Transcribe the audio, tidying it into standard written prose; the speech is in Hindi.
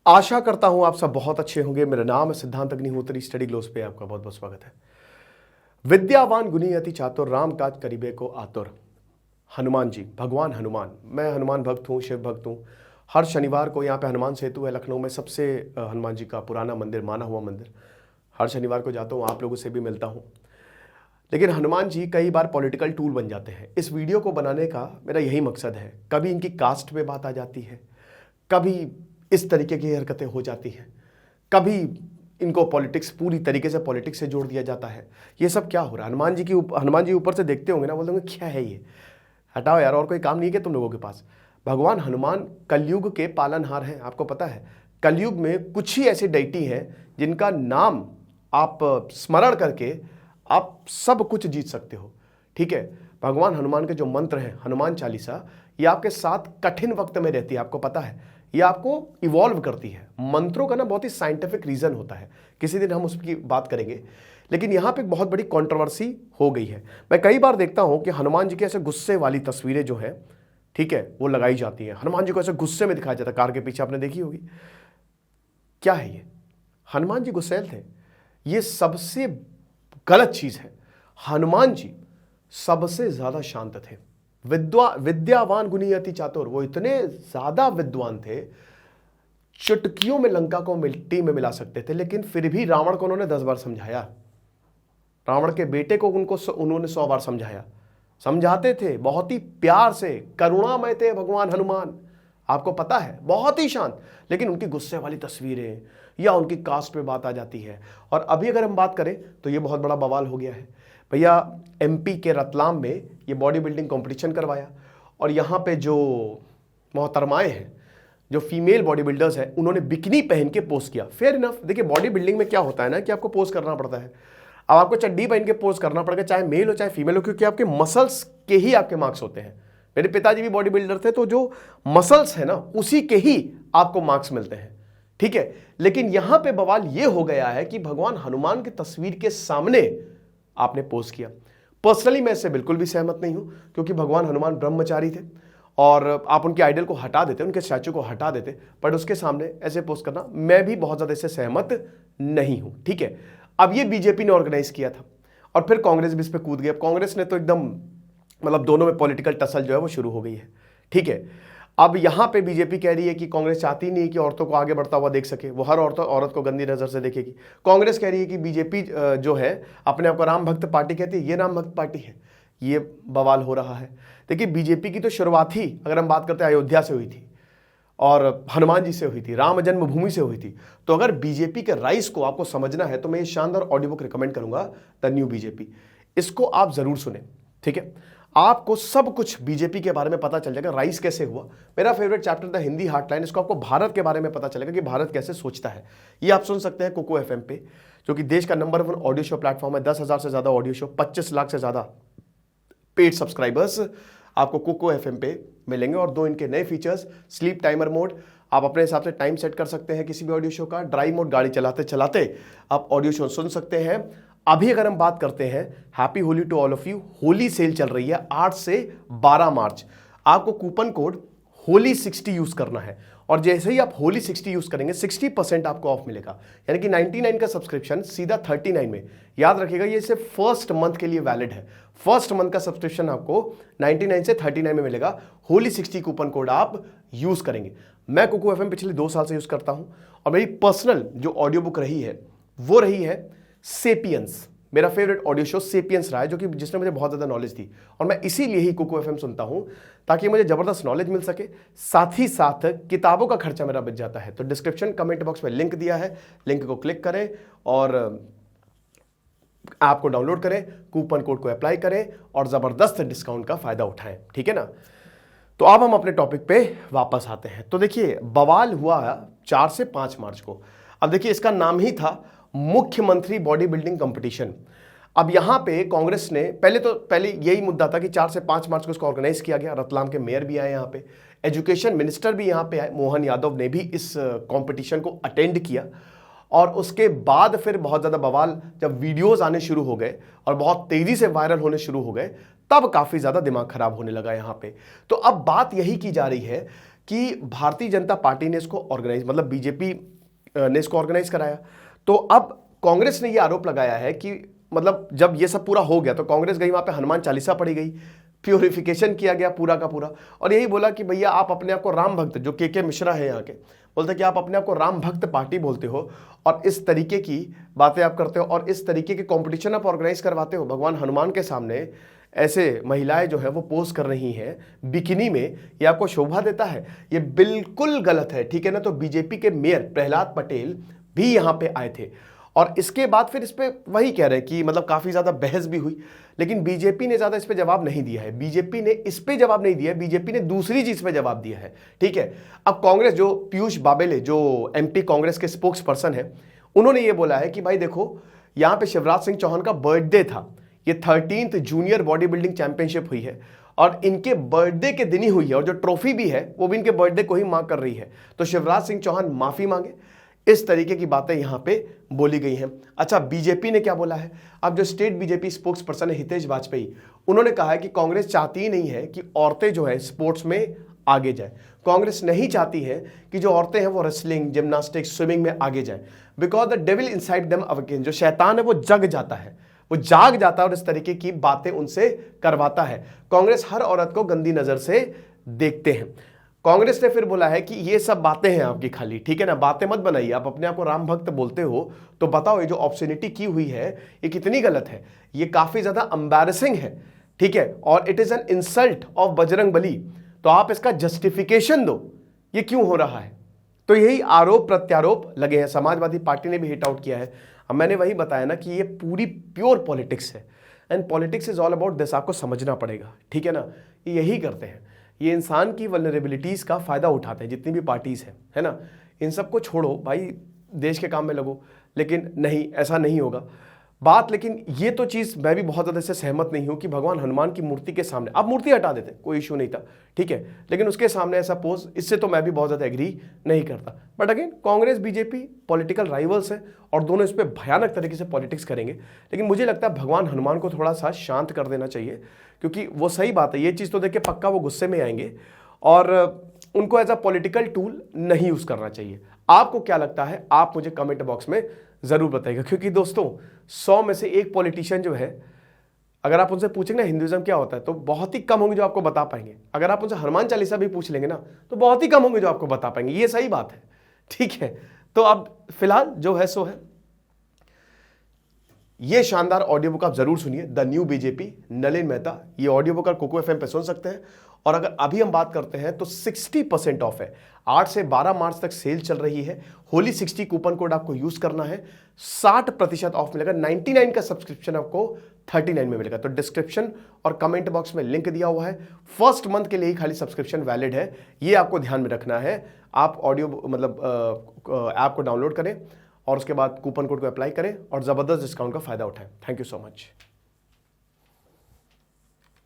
आशा करता हूं आप सब बहुत अच्छे होंगे। मेरा नाम है सिद्धांत अग्निहोत्री। स्टडी ग्लोस पे आपका बहुत बहुत स्वागत है। विद्यावान गुणी अति चातुर, राम काज करिबे को आतुर। हनुमान जी, भगवान हनुमान। मैं हनुमान भक्त हूँ, शिव भक्त हूँ। हर शनिवार को यहाँ पे हनुमान सेतु है लखनऊ में, सबसे हनुमान जी का पुराना मंदिर, माना हुआ मंदिर। हर शनिवार को जाता हूँ, आप लोगों से भी मिलता हूँ। लेकिन हनुमान जी कई बार पॉलिटिकल टूल बन जाते हैं। इस वीडियो को बनाने का मेरा यही मकसद है। कभी इनकी कास्ट पे बात आ जाती है, कभी इस तरीके की हरकतें हो जाती हैं, कभी इनको पॉलिटिक्स, पूरी तरीके से पॉलिटिक्स से जोड़ दिया जाता है। ये सब क्या हो रहा है? हनुमान जी ऊपर से देखते होंगे ना, बोलते होंगे क्या है ये, हटाओ यार, और कोई काम नहीं है तुम लोगों के पास। भगवान हनुमान कलयुग के पालनहार हैं। आपको पता है कलयुग में कुछ ही ऐसी डेटी हैं जिनका नाम आप स्मरण करके आप सब कुछ जीत सकते हो। ठीक है, भगवान हनुमान के जो मंत्र हैं, हनुमान चालीसा, ये आपके साथ कठिन वक्त में रहती है। आपको पता है ये आपको इवॉल्व करती है। मंत्रों का ना बहुत ही साइंटिफिक रीजन होता है, किसी दिन हम उसकी बात करेंगे। लेकिन यहाँ पे बहुत बड़ी कंट्रोवर्सी हो गई है। मैं कई बार देखता हूँ कि हनुमान जी के ऐसे गुस्से वाली तस्वीरें जो है, ठीक है, वो लगाई जाती है। हनुमान जी को ऐसे गुस्से में दिखाया जाता है, कार के पीछे आपने देखी होगी। क्या है ये? हनुमान जी गुस्सैल थे? ये सबसे गलत चीज है। हनुमान जी सबसे ज्यादा शांत थे। विद्यावान गुणी अति चातुर, वो इतने ज्यादा विद्वान थे, चुटकियों में लंका को मिट्टी में मिला सकते थे। लेकिन फिर भी रावण को उन्होंने 10 बार समझाया। रावण के बेटे को उन्होंने 100 बार समझाया। समझाते थे बहुत ही प्यार से, करुणामय थे भगवान हनुमान। आपको पता है, बहुत ही शांत। लेकिन उनकी गुस्से वाली तस्वीरें या उनकी कास्ट पे बात आ जाती है। और अभी अगर हम बात करें तो ये बहुत बड़ा बवाल हो गया है भैया। एमपी के रतलाम में ये बॉडी बिल्डिंग कंपटीशन करवाया, और यहाँ पे जो मोहतरमाएं हैं, जो फीमेल बॉडी बिल्डर्स हैं, उन्होंने बिकनी पहन के पोज किया। Fair enough. देखिए, बॉडी बिल्डिंग में क्या होता है ना कि आपको पोज करना पड़ता है। अब आपको चड्डी पहन के पोज करना पड़ेगा, चाहे मेल हो चाहे फीमेल हो, क्योंकि आपके मसल्स के ही आपके मार्क्स होते हैं। मेरे पिताजी भी बॉडी बिल्डर थे, तो जो मसल्स है ना, उसी के ही आपको मार्क्स मिलते हैं। ठीक है, लेकिन यहां पे बवाल ये हो गया है कि भगवान हनुमान की तस्वीर के सामने आपने पोस्ट किया। पर्सनली मैं इससे बिल्कुल भी सहमत नहीं हूं, क्योंकि भगवान हनुमान ब्रह्मचारी थे और आप उनके आइडल को हटा देते, उनके स्टैचू को हटा देते, बट उसके सामने ऐसे पोस्ट करना मैं भी बहुत ज्यादा इससे सहमत नहीं हूं। ठीक है, अब ये बीजेपी ने ऑर्गेनाइज किया था और फिर कांग्रेस भी इस पर कूद गई। अब कांग्रेस ने तो एकदम, मतलब दोनों में पॉलिटिकल टसल जो है वो शुरू हो गई है। ठीक है, अब यहां पे बीजेपी कह रही है कि कांग्रेस चाहती नहीं है कि औरतों को आगे बढ़ता हुआ देख सके, वो हर औरत को गंदी नजर से देखेगी। कांग्रेस कह रही है कि बीजेपी जो है अपने आप को राम भक्त पार्टी कहती है, ये राम भक्त पार्टी है। ये बवाल हो रहा है। देखिए, बीजेपी की तो शुरुआत ही अगर हम बात करते हैं अयोध्या से हुई थी और हनुमान जी से हुई थी, राम जन्मभूमि से हुई थी। तो अगर बीजेपी के राइज को आपको समझना है तो मैं ये शानदार ऑडियो बुक रिकमेंड करूंगा, द न्यू बीजेपी। इसको आप जरूर सुने। ठीक है, आपको सब कुछ बीजेपी के बारे में पता चल जाएगा, राइज कैसे हुआ। मेरा फेवरेट चैप्टर था हिंदी हार्टलाइन, इसको आपको भारत के बारे में पता चलेगा कि भारत कैसे सोचता है। ये आप सुन सकते हैं कोको एफएम पे, जो कि देश का नंबर 1 ऑडियो शो प्लेटफॉर्म है। 10,000 से ज्यादा ऑडियो शो, 25 लाख से ज्यादा पेड सब्सक्राइबर्स आपको कोको एफएम पे मिलेंगे। और 2 इनके नए फीचर्स, स्लीप टाइमर मोड, आप अपने हिसाब से टाइम सेट कर सकते हैं किसी भी ऑडियो शो का। ड्राइव मोड, गाड़ी चलाते चलाते आप ऑडियो शो सुन सकते हैं। अभी अगर हम बात करते हैं, happy Holi to all of you. Holi sale चल रही है 8 से 12 मार्च। आपको कूपन कोड होली 60 यूज करना है, और जैसे ही आप होली 60 यूज करेंगे 60% आपको ऑफ मिलेगा। यानी कि 99 का सब्सक्रिप्शन सीधा 39 में। याद रखिएगा, ये सिर्फ फर्स्ट मंथ के लिए वैलिड है। फर्स्ट मंथ का सब्सक्रिप्शन आपको 99 से 39 में मिलेगा। होली 60 कूपन कोड आप यूज करेंगे। मैं कोको एफएम पिछले 2 साल से यूज करता हूं, और मेरी पर्सनल जो ऑडियो बुक रही है वो रही है सेपियंस। मेरा फेवरेट ऑडियो शो सेपियंस रहा है, जो कि जिसने मुझे बहुत ज्यादा नॉलेज दी, और मैं इसीलिए ही कोको एफएम सुनता हूं, ताकि मुझे जबरदस्त नॉलेज मिल सके। साथ ही साथ किताबों का खर्चा मेरा बच जाता है। तो डिस्क्रिप्शन कमेंट बॉक्स में लिंक दिया है, लिंक को क्लिक करें और ऐप को डाउनलोड करें, कूपन कोड को अप्लाई करें और जबरदस्त डिस्काउंट का फायदा उठाएं। ठीक है ना? तो अब हम अपने टॉपिक पे वापस आते हैं। तो देखिए, बवाल हुआ 4 से 5 मार्च को। अब देखिए, इसका नाम ही था मुख्यमंत्री बॉडी बिल्डिंग कंपटीशन। अब यहां पे कांग्रेस ने पहले यही मुद्दा था कि 4 से 5 मार्च को इसको ऑर्गेनाइज किया गया। रतलाम के मेयर भी आए, यहां पे एजुकेशन मिनिस्टर भी यहां पे आए, मोहन यादव ने भी इस कंपटीशन को अटेंड किया। और उसके बाद फिर बहुत ज्यादा बवाल, जब वीडियोस आने शुरू हो गए और बहुत तेजी से वायरल होने शुरू हो गए, तब काफी ज्यादा दिमाग खराब होने लगा यहां पे। तो अब बात यही की जा रही है कि भारतीय जनता पार्टी ने इसको ऑर्गेनाइज, मतलब बीजेपी ने इसको ऑर्गेनाइज कराया। तो अब कांग्रेस ने यह आरोप लगाया है कि मतलब जब ये सब पूरा हो गया तो कांग्रेस गई, वहां पे हनुमान चालीसा पढ़ी गई, प्योरिफिकेशन किया गया पूरा का पूरा, और यही बोला कि भैया आप अपने आप को राम भक्त, जो के मिश्रा है यहाँ के, बोलते कि आप अपने आप को राम भक्त पार्टी बोलते हो और इस तरीके की बातें आप करते हो और इस तरीके के कंपटीशन आप ऑर्गेनाइज करवाते हो भगवान हनुमान के सामने, ऐसे महिलाएं जो है वो पोज कर रही हैं बिकिनी में, ये आपको शोभा देता है? ये बिल्कुल गलत है, ठीक है ना। तो बीजेपी के मेयर प्रहलाद पटेल भी यहां पे आए थे और इसके बाद फिर इस पे वही कह रहे हैं कि मतलब काफी ज्यादा बहस भी हुई, लेकिन बीजेपी ने ज्यादा इस पे जवाब नहीं दिया है। बीजेपी ने इस पे जवाब नहीं दिया है, बीजेपी ने दूसरी चीज पे जवाब दिया है, ठीक है। अब कांग्रेस, जो पीयूष बाबेले जो एमपी कांग्रेस के स्पोक्स पर्सन है, उन्होंने ये बोला है कि भाई देखो, यहां पे शिवराज सिंह चौहान का बर्थडे था, ये 13th junior body building championship हुई है और इनके बर्थडे के दिन ही हुई है, और जो ट्रॉफी भी है वो भी इनके बर्थडे को ही मांग कर रही है। तो शिवराज सिंह चौहान माफी मांगे, इस तरीके की बातें यहां पे बोली गई हैं। अच्छा, बीजेपी ने क्या बोला है? अब जो स्टेट बीजेपी स्पोक्स पर्सन है हितेश वाजपेयी, उन्होंने कहा है कि कांग्रेस चाहती ही नहीं है कि औरतें जो है स्पोर्ट्स में आगे जाए। कांग्रेस नहीं चाहती है कि जो औरतें हैं वो रेसलिंग, जिम्नास्टिक्स, स्विमिंग में आगे जाए, because the devil inside them awaken, जो शैतान है वो जग जाता है, वो जाग जाता है और इस तरीके की बातें उनसे करवाता है। कांग्रेस हर औरत को गंदी नजर से देखते हैं। कांग्रेस ने फिर बोला है कि ये सब बातें हैं आपकी खाली, ठीक है ना, बातें मत बनाइए, आप अपने आप को राम भक्त बोलते हो तो बताओ ये जो ऑब्ससेनिटी की हुई है ये कितनी गलत है, ये काफी ज्यादा एम्बैरेसिंग है, ठीक है, और it is an insult of Bajrang Bali, तो आप इसका जस्टिफिकेशन दो, ये क्यों हो रहा है? तो यही आरोप प्रत्यारोप लगे हैं। समाजवादी पार्टी ने भी हिट आउट किया है। अब मैंने वही बताया ना कि ये पूरी प्योर पॉलिटिक्स है, and politics is all about this, आपको समझना पड़ेगा, ठीक है ना। ये यही करते हैं, ये इंसान की वल्नरेबिलिटीज का फायदा उठाते हैं, जितनी भी पार्टीज हैं, है ना। इन सबको छोड़ो भाई, देश के काम में लगो, लेकिन नहीं, ऐसा नहीं होगा बात। लेकिन ये तो चीज मैं भी बहुत ज्यादा इससे सहमत नहीं हूं कि भगवान हनुमान की मूर्ति के सामने, आप मूर्ति हटा देते, कोई इशू नहीं था, ठीक है, लेकिन उसके सामने ऐसा पोज, इससे तो मैं भी बहुत ज्यादा एग्री नहीं करता। But again, Congress BJP political rivals है और दोनों इस पर भयानक तरीके से पॉलिटिक्स करेंगे, लेकिन मुझे लगता है भगवान हनुमान को थोड़ा सा शांत कर देना चाहिए, क्योंकि वो सही बात है, ये चीज तो देखिए पक्का वो गुस्से में आएंगे और उनको एज अ पॉलिटिकल टूल नहीं यूज करना चाहिए। आपको क्या लगता है, आप मुझे कमेंट बॉक्स में जरूर बताइएगा, क्योंकि दोस्तों 100 में से एक पॉलिटिशियन जो है, अगर आप उनसे पूछेंगे ना हिंदुइज्म क्या होता है, तो बहुत ही कम होंगे जो आपको बता पाएंगे। अगर आप उनसे हनुमान चालीसा भी पूछ लेंगे ना, तो बहुत ही कम होंगे जो आपको बता पाएंगे, ये सही बात है, ठीक है। तो अब फिलहाल जो है सो है। ये शानदार ऑडियो बुक आप जरूर सुनिए, the new BJP, Nalin Mehta. ये ऑडियो बुक आप कोको एफएम पे सुन सकते हैं। और अगर अभी हम बात करते हैं तो 60% ऑफ है, 8 से 12 मार्च तक सेल चल रही है। होली 60 कूपन कोड आपको यूज करना है, 60% ऑफ मिलेगा। 99 का सब्सक्रिप्शन आपको 39 में मिलेगा। तो डिस्क्रिप्शन और कमेंट बॉक्स में लिंक दिया हुआ है। फर्स्ट मंथ के लिए ही खाली सब्सक्रिप्शन वैलिड है, ये आपको ध्यान में रखना है। आप ऑडियो मतलब ऐप को डाउनलोड करें और उसके बाद कूपन कोड को अप्लाई करें और जबरदस्त डिस्काउंट का फायदा उठाएं। Thank you so much.